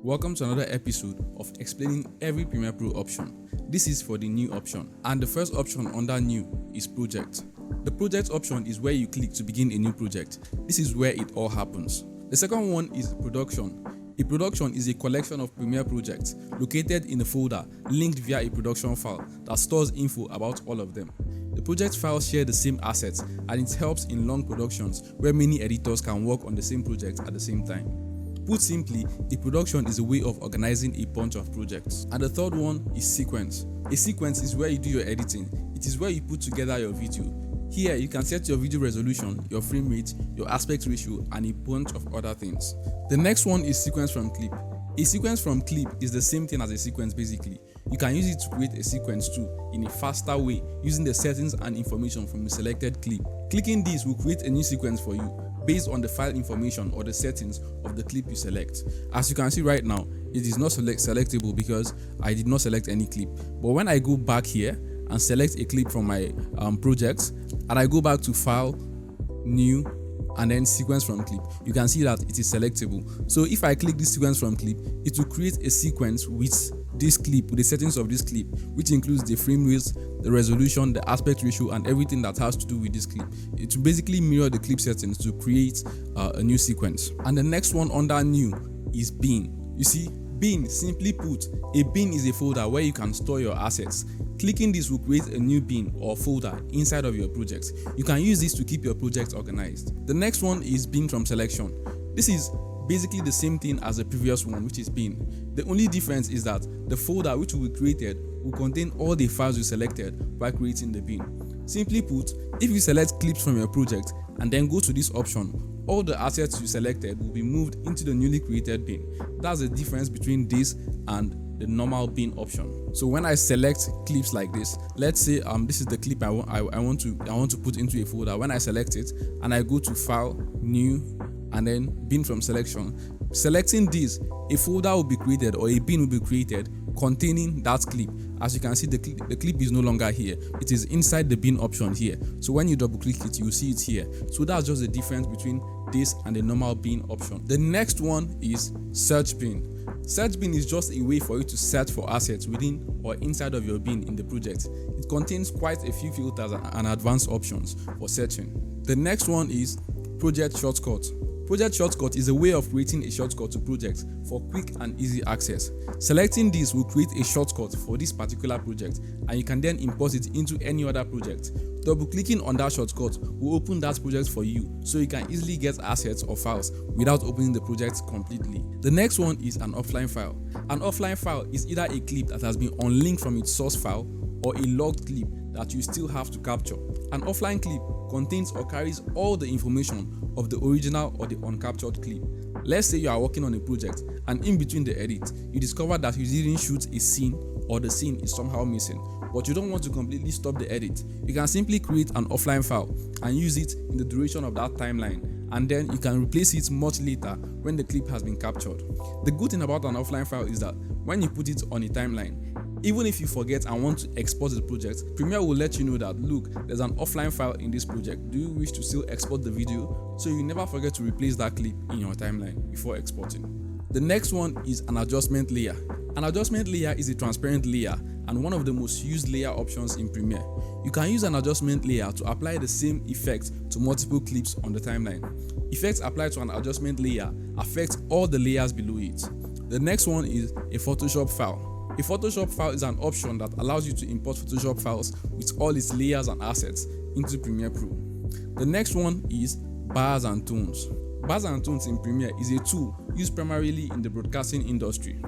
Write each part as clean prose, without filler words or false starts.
Welcome to another episode of explaining every Premiere Pro option. This is for the new option, and the first option under new is project. The project option is where you click to begin a new project. This is where it all happens. The second one is production. A production is a collection of Premiere projects located in a folder linked via a production file that stores info about all of them. The project files share the same assets, and it helps in long productions where many editors can work on the same project at the same time. Put simply, a production is a way of organizing a bunch of projects. And the third one is sequence. A sequence is where you do your editing. It is where you put together your video. Here, you can set your video resolution, your frame rate, your aspect ratio, and a bunch of other things. The next one is sequence from clip. A sequence from clip is the same thing as a sequence basically. You can use it to create a sequence too in a faster way using the settings and information from the selected clip. Clicking this will create a new sequence for you based on the file information or the settings of the clip you select. As you can see right now, it is not selectable because I did not select any clip. But when I go back here and select a clip from my projects, and I go back to file, new, and then sequence from clip, you can see that it is selectable. So if I click this sequence from clip, it will create a sequence with this clip, with the settings of this clip, which includes the frame rate, the resolution, the aspect ratio, and everything that has to do with this clip. It will basically mirror the clip settings to create a new sequence. And the next one under new is bin. You see, bin, simply put, a bin is a folder where you can store your assets. Clicking this will create a new bin or folder inside of your project. You can use this to keep your project organized. The next one is bin from selection. This is basically the same thing as the previous one, which is bin. The only difference is that the folder which will be created will contain all the files you selected by creating the bin. Simply put, if you select clips from your project and then go to this option, all the assets you selected will be moved into the newly created bin. That's the difference between this and the normal bin option. So when I select clips like this, let's say this is the clip I want to put into a folder. When I select it and I go to file, new, and then bin from selection, selecting this, a folder will be created or a bin will be created containing that clip. As you can see, the clip is no longer here. It is inside the bin option here. So when you double click it, you will see it here. So that's just the difference between this and the normal bin option. The next one is search bin. Search bin is just a way for you to search for assets within or inside of your bin in the project. It contains quite a few filters and advanced options for searching. The next one is project shortcut. Project shortcut is a way of creating a shortcut to projects for quick and easy access. Selecting this will create a shortcut for this particular project, and you can then import it into any other project. Double-clicking on that shortcut will open that project for you, so you can easily get assets or files without opening the project completely. The next one is an offline file. An offline file is either a clip that has been unlinked from its source file or a logged clip that you still have to capture. An offline clip contains or carries all the information of the original or the uncaptured clip. Let's say you are working on a project and in between the edit, you discover that you didn't shoot a scene or the scene is somehow missing, but you don't want to completely stop the edit. You can simply create an offline file and use it in the duration of that timeline, and then you can replace it much later when the clip has been captured. The good thing about an offline file is that when you put it on a timeline, even if you forget and want to export the project, Premiere will let you know that, look, there's an offline file in this project. Do you wish to still export the video? So you never forget to replace that clip in your timeline before exporting. The next one is an adjustment layer. An adjustment layer is a transparent layer and one of the most used layer options in Premiere. You can use an adjustment layer to apply the same effect to multiple clips on the timeline. Effects applied to an adjustment layer affect all the layers below it. The next one is a Photoshop file. A Photoshop file is an option that allows you to import Photoshop files with all its layers and assets into Premiere Pro. The next one is bars and tones. Bars and tones in Premiere is a tool used primarily in the broadcasting industry.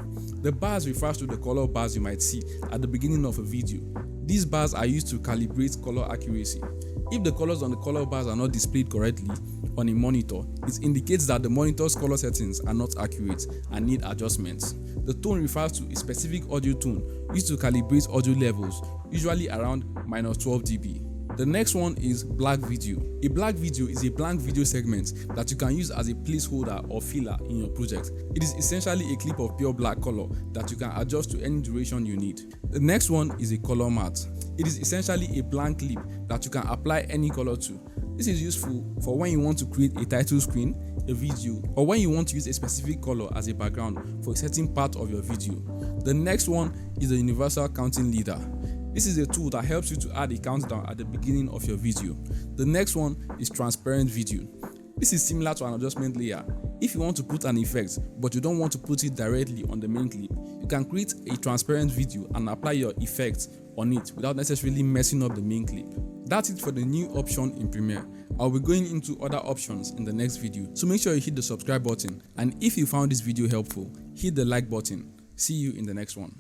The bars refers to the color bars you might see at the beginning of a video. These bars are used to calibrate color accuracy. If the colors on the color bars are not displayed correctly on a monitor, it indicates that the monitor's color settings are not accurate and need adjustments. The tone refers to a specific audio tone used to calibrate audio levels, usually around -12 dB. The next one is black video. A black video is a blank video segment that you can use as a placeholder or filler in your project. It is essentially a clip of pure black color that you can adjust to any duration you need. The next one is a color matte. It is essentially a blank clip that you can apply any color to. This is useful for when you want to create a title screen, a video, or when you want to use a specific color as a background for a certain part of your video. The next one is the universal counting leader. This is a tool that helps you to add a countdown at the beginning of your video. The next one is transparent video. This is similar to an adjustment layer. If you want to put an effect but you don't want to put it directly on the main clip, you can create a transparent video and apply your effect on it without necessarily messing up the main clip. That's it for the new option in Premiere. I'll be going into other options in the next video, so make sure you hit the subscribe button, and if you found this video helpful, hit the like button. See you in the next one.